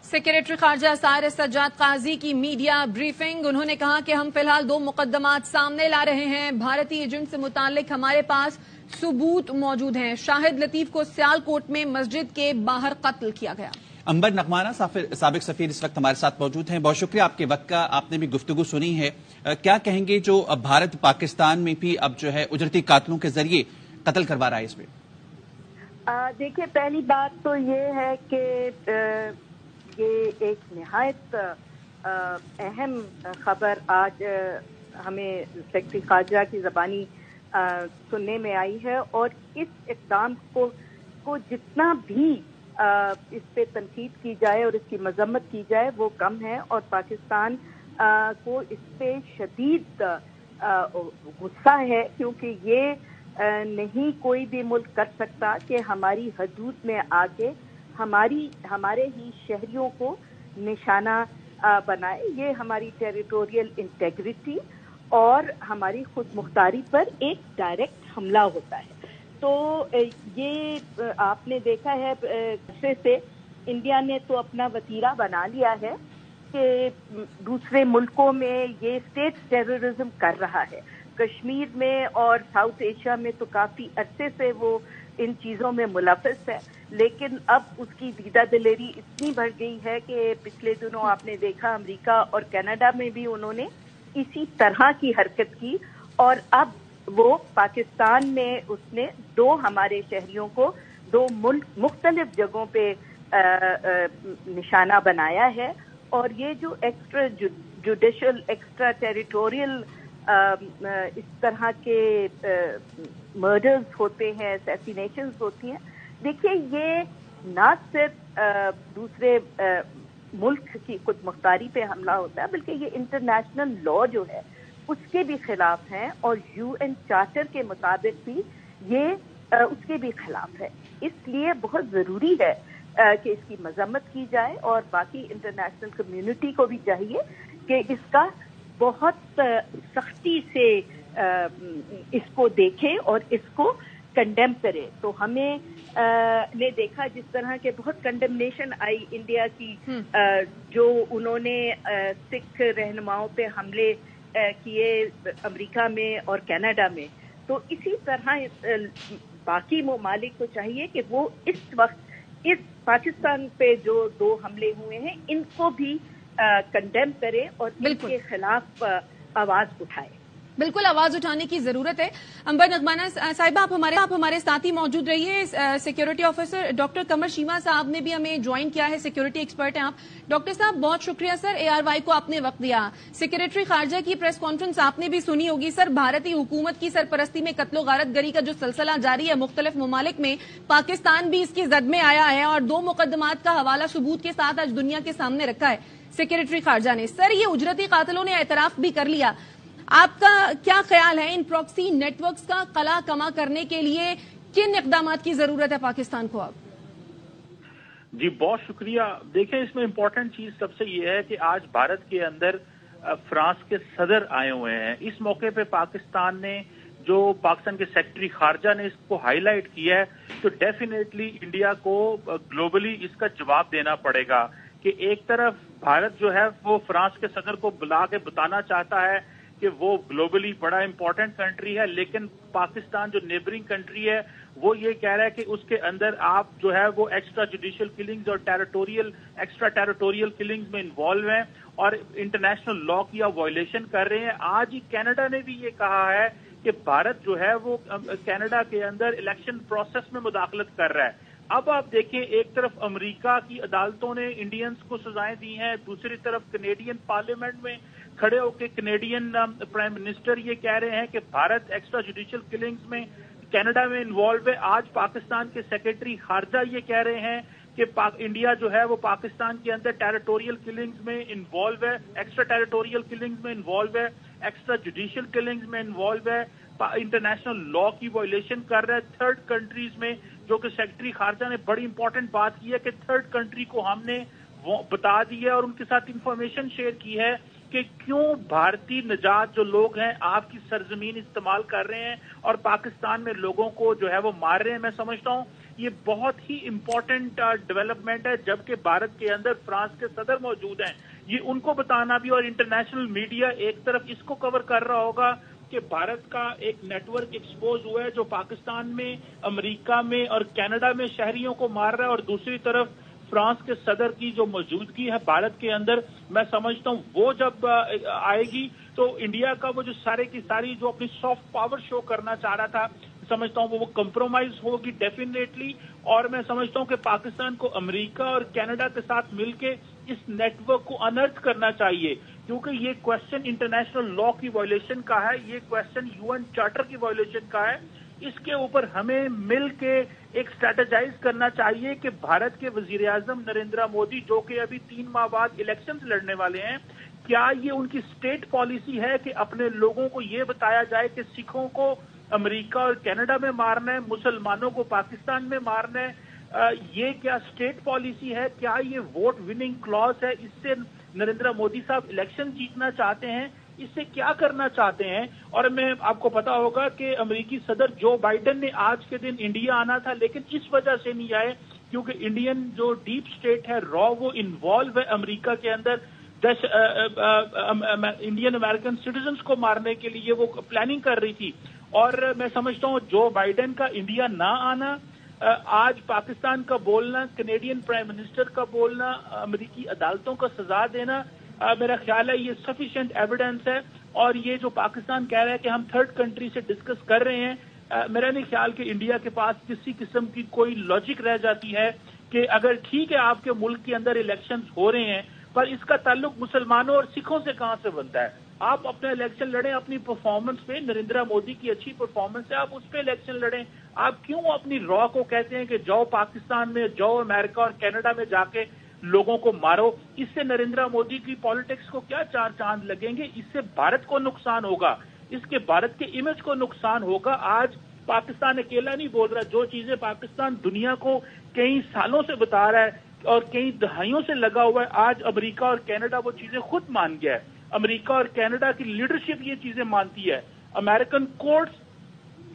Secretary خارجہ Cyrus Sajjad قاضی کی media briefing. انہوں نے کہا کہ ہم فی الحال 2 مقدمات سامنے لا رہے ہیں. بھارتی ایجنٹ سے متعلق ہمارے پاس ثبوت موجود ہیں. شاہد لطیف کو سیالکوٹ میں مسجد کے باہر قتل کیا گیا. امبر نغمانہ سابق سفیر اس وقت ہمارے ساتھ موجود ہیں. بہت شکریہ آپ کے وقت کا. آپ نے بھی گفتگو سنی ہے. کیا کہیں گے جو بھارت پاکستان میں بھی اب جو ہے اجرتی قاتلوں کے ذریعے قتل کروا رہا ہے اس پہ؟ دیکھیے، پہلی بات تو یہ ہے کہ یہ ایک نہایت اہم خبر آج ہمیں سیکرٹری خارجہ کی زبانی سننے میں آئی ہے، اور اس اقدام کو جتنا بھی اس پہ تنقید کی جائے اور اس کی مذمت کی جائے وہ کم ہے. اور پاکستان کو اس پہ شدید غصہ ہے، کیونکہ یہ نہیں کوئی بھی ملک کر سکتا کہ ہماری حدود میں آ کے ہمارے ہی شہریوں کو نشانہ بنائے. یہ ہماری ٹیریٹوریل انٹیگریٹی اور ہماری خود مختاری پر ایک ڈائریکٹ حملہ ہوتا ہے. تو یہ آپ نے دیکھا ہے سے انڈیا نے تو اپنا وتیرہ بنا لیا ہے کہ دوسرے ملکوں میں یہ اسٹیٹ ٹیررزم کر رہا ہے. کشمیر میں اور ساؤتھ ایشیا میں تو کافی عرصے سے وہ ان چیزوں میں ملوث ہے، لیکن اب اس کی دیدہ دلیری اتنی بڑھ گئی ہے کہ پچھلے دنوں آپ نے دیکھا امریکہ اور کینیڈا میں بھی انہوں نے اسی طرح کی حرکت کی، اور اب وہ پاکستان میں اس نے 2 ہمارے شہریوں کو 2 مختلف جگہوں پہ نشانہ بنایا ہے. اور یہ جو ایکسٹرا جوڈیشل ایکسٹرا ٹیریٹوریل اس طرح کے مرڈرز ہوتے ہیں، اسیسینیشنز ہوتی ہیں، دیکھیے یہ نہ صرف دوسرے ملک کی خود مختاری پہ حملہ ہوتا ہے، بلکہ یہ انٹرنیشنل لا جو ہے اس کے بھی خلاف ہیں، اور UN چارٹر کے مطابق بھی یہ اس کے بھی خلاف ہے. اس لیے بہت ضروری ہے کہ اس کی مذمت کی جائے، اور باقی انٹرنیشنل کمیونٹی کو بھی چاہیے کہ اس کا بہت سختی سے اس کو دیکھے اور اس کو کنڈیم کرے. تو ہمیں نے دیکھا جس طرح کے بہت کنڈمنیشن آئی انڈیا کی، جو انہوں نے سکھ رہنماؤں پہ حملے کیے امریکہ میں اور کینیڈا میں. تو اسی طرح باقی ممالک کو چاہیے کہ وہ اس وقت اس پاکستان پہ جو 2 حملے ہوئے ہیں ان کو بھی کنڈیم کرے اور ان کے خلاف آواز اٹھائے. بالکل آواز اٹھانے کی ضرورت ہے. امبر نغمانہ صاحبہ آپ ہمارے ساتھ ہی موجود رہیے. سیکیورٹی آفیسر ڈاکٹر قمر شیما صاحب نے بھی ہمیں جوائن کیا ہے. سیکیورٹی ایکسپرٹ ہیں آپ. ڈاکٹر صاحب بہت شکریہ سر، ARY کو آپ نے وقت دیا. سیکریٹری خارجہ کی پریس کانفرنس آپ نے بھی سنی ہوگی سر. بھارتی حکومت کی سرپرستی میں قتل و غارت گری کا جو سلسلہ جاری ہے مختلف ممالک میں، پاکستان بھی اس کی زد میں آیا ہے اور 2 مقدمات کا حوالہ ثبوت کے ساتھ آج دنیا کے سامنے رکھا ہے سیکریٹری خارجہ نے. سر یہ اجرتی قاتلوں نے اعتراف بھی کر لیا. آپ کا کیا خیال ہے ان پراکسی نیٹ ورکس کا قلع کما کرنے کے لیے کن اقدامات کی ضرورت ہے پاکستان کو اب؟ جی بہت شکریہ. دیکھیں اس میں امپورٹنٹ چیز سب سے یہ ہے کہ آج بھارت کے اندر فرانس کے صدر آئے ہوئے ہیں. اس موقع پہ پاکستان نے جو پاکستان کے سیکرٹری خارجہ نے اس کو ہائی لائٹ کیا ہے، تو ڈیفینیٹلی انڈیا کو گلوبلی اس کا جواب دینا پڑے گا کہ ایک طرف بھارت جو ہے وہ فرانس کے صدر کو بلا کے بتانا چاہتا ہے کہ وہ گلوبلی بڑا امپورٹنٹ کنٹری ہے، لیکن پاکستان جو نیبرنگ کنٹری ہے وہ یہ کہہ رہا ہے کہ اس کے اندر آپ جو ہے وہ ایکسٹرا جوڈیشل کلنگز اور ایکسٹرا ٹیریٹوریل کلنگز میں انوالو ہیں اور انٹرنیشنل لا کی وائلیشن کر رہے ہیں. آج ہی کینیڈا نے بھی یہ کہا ہے کہ بھارت جو ہے وہ کینیڈا کے اندر الیکشن پروسیس میں مداخلت کر رہا ہے. اب آپ دیکھیں ایک طرف امریکہ کی عدالتوں نے انڈینز کو سزائیں دی ہیں، دوسری طرف کینیڈین پارلیمنٹ میں کھڑے ہو کے کینیڈین پرائم منسٹر یہ کہہ رہے ہیں کہ بھارت ایکسٹرا جوڈیشل کلنگز میں کینیڈا میں انوالو ہے. آج پاکستان کے سیکرٹری خارجہ یہ کہہ رہے ہیں کہ انڈیا جو ہے وہ پاکستان کے اندر ٹیریٹوریل کلنگز میں انوالو ہے، ایکسٹرا ٹیریٹوریل کلنگز میں انوالو ہے، ایکسٹرا جوڈیشل کلنگز میں انوالو ہے، انٹرنیشنل لا کی وائلیشن کر رہا ہے 3rd کنٹریز میں. جو کہ سیکرٹری خارجہ نے بڑی امپورٹنٹ بات کی ہے کہ 3rd کنٹری کو ہم نے بتا دی ہے اور ان کے ساتھ انفارمیشن شیئر کی ہے کہ کیوں بھارتی نژاد جو لوگ ہیں آپ کی سرزمین استعمال کر رہے ہیں اور پاکستان میں لوگوں کو جو ہے وہ مار رہے ہیں. میں سمجھتا ہوں یہ بہت ہی امپورٹنٹ ڈیولپمنٹ ہے، جبکہ بھارت کے اندر فرانس کے صدر موجود ہیں۔ یہ ان کو بتانا بھی، اور انٹرنیشنل میڈیا ایک طرف اس کو کور کر رہا ہوگا کہ بھارت کا ایک نیٹ ورک ایکسپوز ہوا ہے جو پاکستان میں، امریکہ میں اور کینیڈا میں شہریوں کو مار رہا ہے، اور دوسری طرف فرانس کے صدر کی جو موجودگی ہے بھارت کے اندر، میں سمجھتا ہوں وہ جب آئے گی تو انڈیا کا وہ جو سارے کی ساری جو اپنی سافٹ پاور شو کرنا چاہ رہا تھا، سمجھتا ہوں وہ کمپرومائز ہوگی ڈیفینیٹلی، اور میں سمجھتا ہوں کہ پاکستان کو امریکہ اور کینیڈا کے ساتھ مل کے اس نیٹ ورک کو انرتھ کرنا چاہیے، کیونکہ یہ کوشچن انٹرنیشنل لا کی وائلیشن کا ہے، یہ کوشچن UN چارٹر کی وائلیشن کا ہے۔ اس کے اوپر ہمیں مل کے ایک اسٹریٹجائز کرنا چاہیے کہ بھارت کے وزیر اعظم نریندر مودی، جو کہ ابھی 3 ماہ بعد الیکشنز لڑنے والے ہیں، کیا یہ ان کی اسٹیٹ پالیسی ہے کہ اپنے لوگوں کو یہ بتایا جائے کہ سکھوں کو امریکہ اور کینیڈا میں مارنا ہے، مسلمانوں کو پاکستان میں مارنا ہے؟ یہ کیا اسٹیٹ پالیسی ہے؟ کیا یہ ووٹ وننگ کلاز ہے؟ اس سے نریندر مودی صاحب الیکشن جیتنا چاہتے ہیں؟ اس سے کیا کرنا چاہتے ہیں؟ اور میں آپ کو پتا ہوگا کہ امریکی صدر جو بائیڈن نے آج کے دن انڈیا آنا تھا، لیکن اس وجہ سے نہیں آئے کیونکہ انڈین جو ڈیپ اسٹیٹ ہے وہ انوالو ہے امریکہ کے اندر انڈین امریکن سٹیزنز کو مارنے کے لیے، وہ پلاننگ کر رہی تھی۔ اور میں سمجھتا ہوں جو بائیڈن کا انڈیا نہ آنا، آج پاکستان کا بولنا، کینیڈین پرائم منسٹر کا بولنا، امریکی عدالتوں کا سزا دینا، میرا خیال ہے یہ سفیشینٹ ایویڈنس ہے۔ اور یہ جو پاکستان کہہ رہا ہے کہ ہم تھرڈ کنٹری سے ڈسکس کر رہے ہیں، میرا نہیں خیال کہ انڈیا کے پاس کسی قسم کی کوئی لاجک رہ جاتی ہے کہ اگر ٹھیک ہے آپ کے ملک کے اندر الیکشنز ہو رہے ہیں، پر اس کا تعلق مسلمانوں اور سکھوں سے کہاں سے بنتا ہے؟ آپ اپنے الیکشن لڑیں اپنی پرفارمنس پہ، نریندر مودی کی اچھی پرفارمنس ہے، آپ اس پہ الیکشن لڑیں۔ آپ کیوں اپنی را کو کہتے ہیں کہ جاؤ پاکستان میں، جاؤ امریکہ اور کینیڈا میں جا کے لوگوں کو مارو؟ اس سے نریندر مودی کی پالیٹکس کو کیا چار چاند لگیں گے؟ اس سے بھارت کو نقصان ہوگا، اس کے بھارت کے امیج کو نقصان ہوگا۔ آج پاکستان اکیلا نہیں بول رہا، جو چیزیں پاکستان دنیا کو کئی سالوں سے بتا رہا ہے اور کئی دہائیوں سے لگا ہوا ہے، آج امریکہ اور کینیڈا وہ چیزیں خود مان گیا ہے۔ امریکہ اور کینیڈا کی لیڈرشپ یہ چیزیں مانتی ہے۔ امریکن کورٹس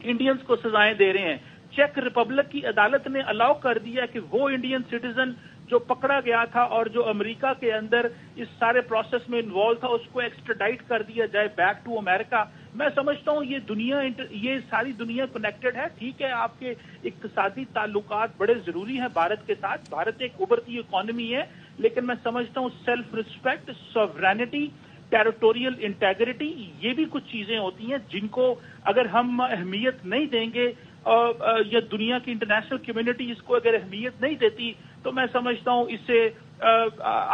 انڈینز کو سزائیں دے رہے ہیں۔ چیک ریپبلک کی عدالت نے الاؤ کر دیا کہ وہ انڈین سٹیزن جو پکڑا گیا تھا اور جو امریکہ کے اندر اس سارے پروسیس میں انوالو تھا، اس کو ایکسٹراڈائٹ کر دیا جائے بیک ٹو امریکہ۔ میں سمجھتا ہوں یہ ساری دنیا کنیکٹڈ ہے۔ ٹھیک ہے، آپ کے اقتصادی تعلقات بڑے ضروری ہیں بھارت کے ساتھ، بھارت ایک ابھرتی اکانومی ہے، لیکن میں سمجھتا ہوں self respect, sovereignty, territorial integrity, یہ بھی کچھ چیزیں ہوتی ہیں جن کو اگر ہم اہمیت نہیں دیں گے یا دنیا کی انٹرنیشنل کمیونٹی اس کو اگر اہمیت نہیں دیتی، تو میں سمجھتا ہوں اس سے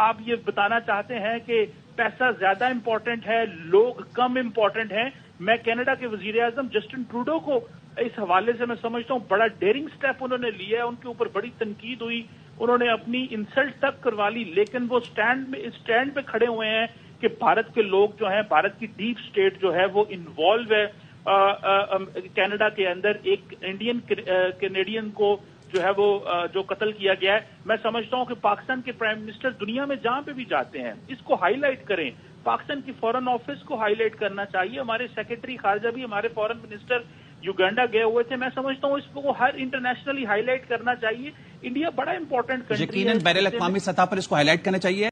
آپ یہ بتانا چاہتے ہیں کہ پیسہ زیادہ امپورٹنٹ ہے، لوگ کم امپورٹنٹ ہیں۔ میں کینیڈا کے وزیر اعظم جسٹن ٹروڈو کو اس حوالے سے میں سمجھتا ہوں بڑا ڈیرنگ سٹیپ انہوں نے لیا ہے، ان کے اوپر بڑی تنقید ہوئی، انہوں نے اپنی انسلٹ تک کروا لی، لیکن وہ اسٹینڈ پہ کھڑے ہوئے ہیں کہ بھارت کے لوگ جو ہیں، بھارت کی ڈیپ اسٹیٹ جو ہے وہ انوالو ہے کینیڈا کے اندر۔ ایک انڈین کینیڈین کو جو ہے وہ جو قتل کیا گیا ہے، میں سمجھتا ہوں کہ پاکستان کے پرائم منسٹر دنیا میں جہاں پہ بھی جاتے ہیں اس کو ہائی لائٹ کریں، پاکستان کی فورن آفس کو ہائی لائٹ کرنا چاہیے۔ ہمارے سیکرٹری خارجہ بھی، ہمارے فورن منسٹر یوگینڈا گئے ہوئے تھے، میں سمجھتا ہوں اس کو ہر انٹرنیشنلی ہائی لائٹ کرنا چاہیے۔ انڈیا بڑا امپورٹنٹ کنٹری ہے، یقیناً بین الاقوامی سطح پر اس کو ہائی لائٹ کرنا چاہیے۔